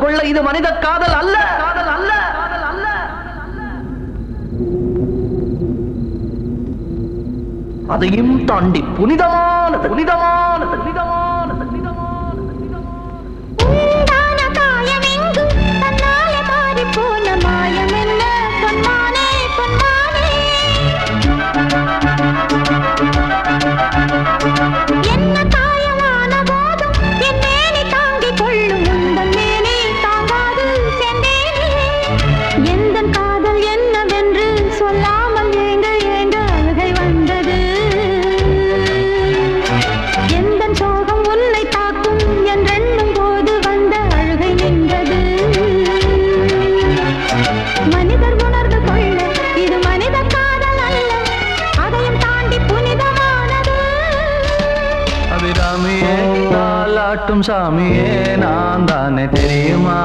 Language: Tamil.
கொள்ள இது மனித காதல் அல்ல, காதல் அல்ல. அதையும் தாண்டி புனிதமானது, புனிதமானது, புனிதமானது. சாமியே நான் தானே தெரியுமா?